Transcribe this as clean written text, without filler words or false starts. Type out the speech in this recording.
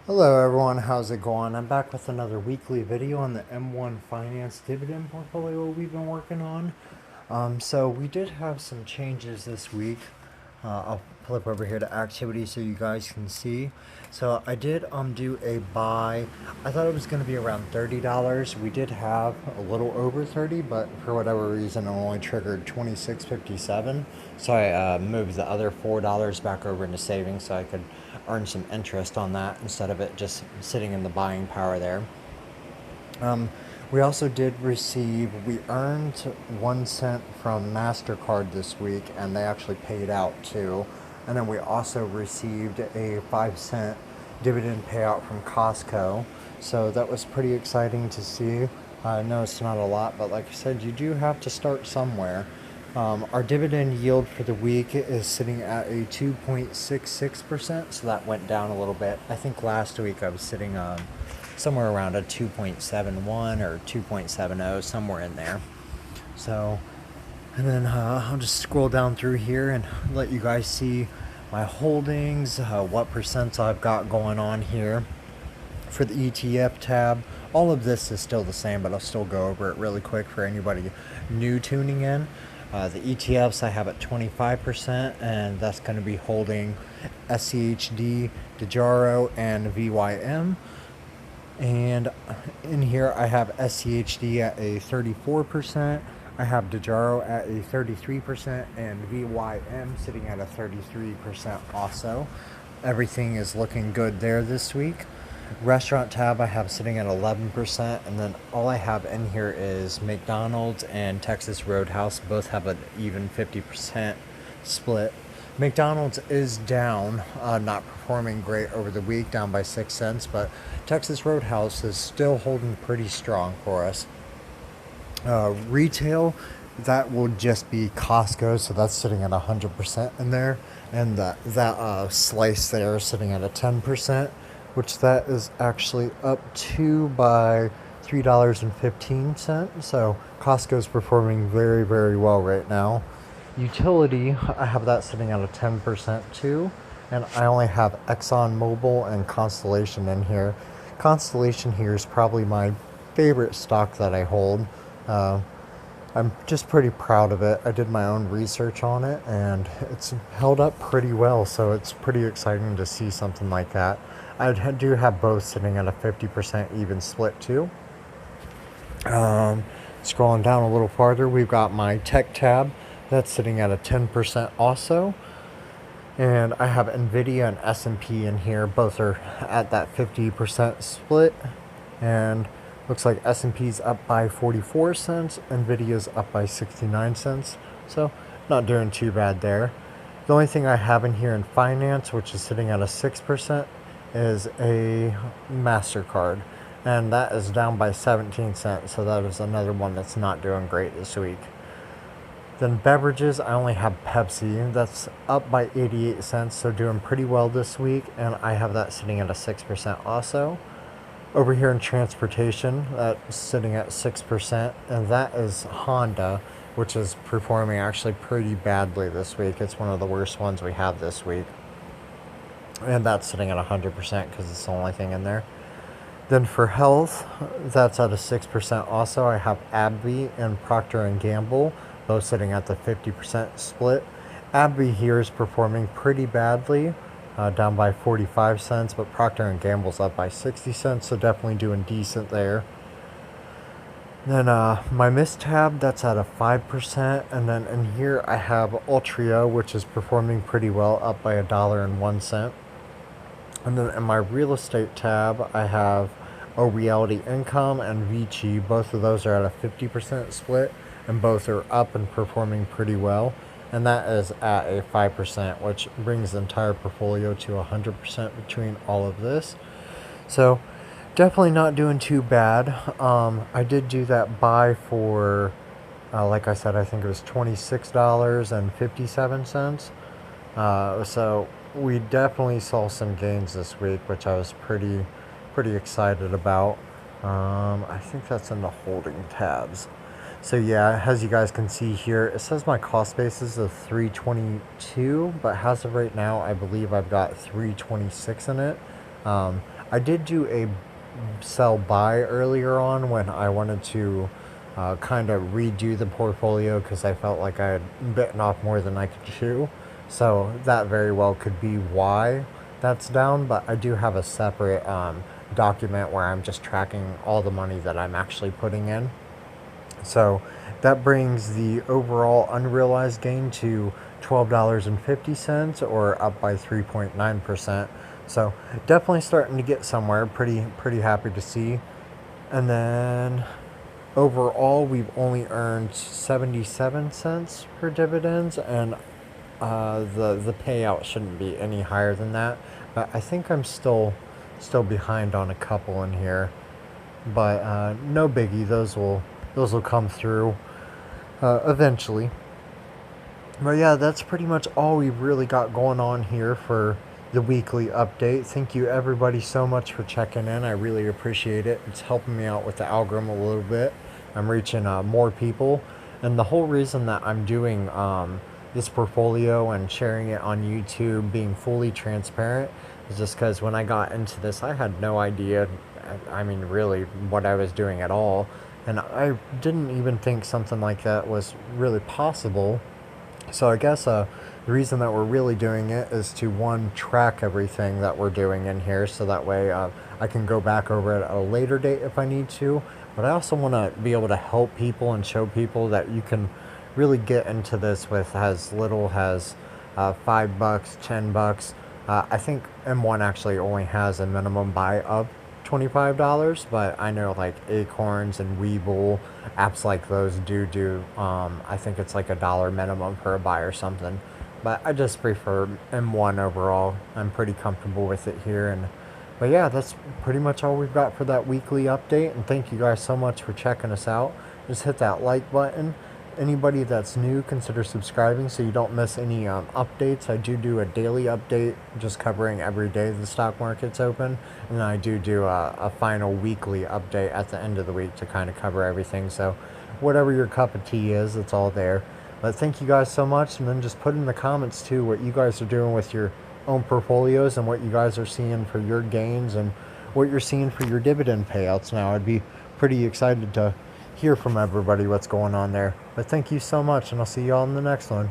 Hello everyone, how's it going? I'm back with another weekly video on the M1 Finance dividend portfolio we've been working on. So we did have some changes this week. I'll flip over here to activity so you guys can see. So I did do a buy. I thought it was going to be around $30. We did have a little over 30, but for whatever reason it only triggered 26.57. So I moved the other $4 back over into savings so I could earn some interest on that instead of it just sitting in the buying power there. Um, we also did receive, we earned 1 cent from MasterCard this week, and they actually paid out too. And then we also received a 5 cent dividend payout from Costco. So that was pretty exciting to see. I know it's not a lot, but like I said, you do have to start somewhere. Our dividend yield for the week is sitting at a 2.66%, so that went down a little bit. I think last week I was sitting on somewhere around a 2.71 or 2.70, somewhere in there. So, and then I'll just scroll down through here and let you guys see my holdings, what percents I've got going on here. For the ETF tab, all of this is still the same, but I'll still go over it really quick for anybody new tuning in. The ETFs I have at 25%, and that's going to be holding SCHD, Dejaro, and VYM. And in here I have SCHD at a 34%, I have Dejaro at a 33%, and VYM sitting at a 33% also. Everything is looking good there this week. Restaurant tab I have sitting at 11%, and then all I have in here is McDonald's and Texas Roadhouse. Both have an even 50% split. McDonald's is down, not performing great over the week, down by 6 cents, but Texas Roadhouse is still holding pretty strong for us. Retail, that will just be Costco, so that's sitting at 100% in there, and that slice there is sitting at a 10%, which that is actually up to by $3.15. So Costco's performing very, very well right now. Utility, I have that sitting at a 10% too, and I only have ExxonMobil and Constellation in here. Constellation here is probably my favorite stock that I hold. I'm just pretty proud of it. I did my own research on it, and it's held up pretty well, so it's pretty exciting to see something like that. I do have both sitting at a 50% even split too. Scrolling down a little farther, we've got my tech tab. That's sitting at a 10% also. And I have Nvidia and S&P in here. Both are at that 50% split. And looks like S&P's up by 44 cents. Nvidia's up by 69 cents. So not doing too bad there. The only thing I have in here in finance, which is sitting at a 6%, is a MasterCard. And that is down by 17 cents. So that is another one that's not doing great this week. Then beverages, I only have Pepsi. That's up by 88 cents, so doing pretty well this week. And I have that sitting at a 6% also. Over here in transportation, that's sitting at 6%. And that is Honda, which is performing actually pretty badly this week. It's one of the worst ones we have this week. And that's sitting at 100% because it's the only thing in there. Then for health, that's at a 6% also. I have AbbVie and Procter & Gamble, both sitting at the 50% split. AbbVie here is performing pretty badly, down by 45 cents, but Procter & Gamble's up by 60 cents, so definitely doing decent there. Then my mist tab, that's at a 5%, and then in here I have Altria, which is performing pretty well, up by $1.01. And then in my real estate tab, I have Realty Income and Vici. Both of those are at a 50% split, and both are up and performing pretty well. And that is at a 5%, which brings the entire portfolio to 100% between all of this. So definitely not doing too bad. I did do that buy for, like I said, I think it was $26.57. So we definitely saw some gains this week, which I was pretty excited about. I think that's in the holding tabs. So yeah, as you guys can see here, it says my cost basis is 322, but as of right now, I believe I've got 326 in it. I did do a sell buy earlier on when I wanted to kind of redo the portfolio because I felt like I had bitten off more than I could chew. So that very well could be why that's down, but I do have a separate document where I'm just tracking all the money that I'm actually putting in. So that brings the overall unrealized gain to $12.50 or up by 3.9%. So definitely starting to get somewhere. Pretty happy to see. And then overall, we've only earned 77 cents for dividends, and the payout shouldn't be any higher than that. But I think I'm still behind on a couple in here. But no biggie. Those will come through eventually. But yeah, that's pretty much all we've really got going on here for the weekly update. Thank you everybody so much for checking in. I really appreciate it. It's helping me out with the algorithm a little bit. I'm reaching more people. And the whole reason that I'm doing this portfolio and sharing it on YouTube, being fully transparent, is just because when I got into this, I had no idea, I mean, really, what I was doing at all. And I didn't even think something like that was really possible. So I guess the reason that we're really doing it is to, one, track everything that we're doing in here, so that way I can go back over it at a later date if I need to. But I also want to be able to help people and show people that you can really get into this with as little as $5, $10. I think M1 actually only has a minimum buy of $25, but I know like Acorns and Webull, apps like those do I think it's like $1 minimum per buy or something. But I just prefer M1 overall. I'm pretty comfortable with it here. But yeah, that's pretty much all we've got for that weekly update, and thank you guys so much for checking us out. Just hit that like button. Anybody that's new, consider subscribing so you don't miss any updates. I do a daily update just covering every day the stock market's open, and then I do a final weekly update at the end of the week to kind of cover everything. So whatever your cup of tea is, it's all there. But thank you guys so much, and then just put in the comments too what you guys are doing with your own portfolios and what you guys are seeing for your gains and what you're seeing for your dividend payouts now. I'd be pretty excited to hear from everybody what's going on there. But thank you so much, and I'll see you all in the next one.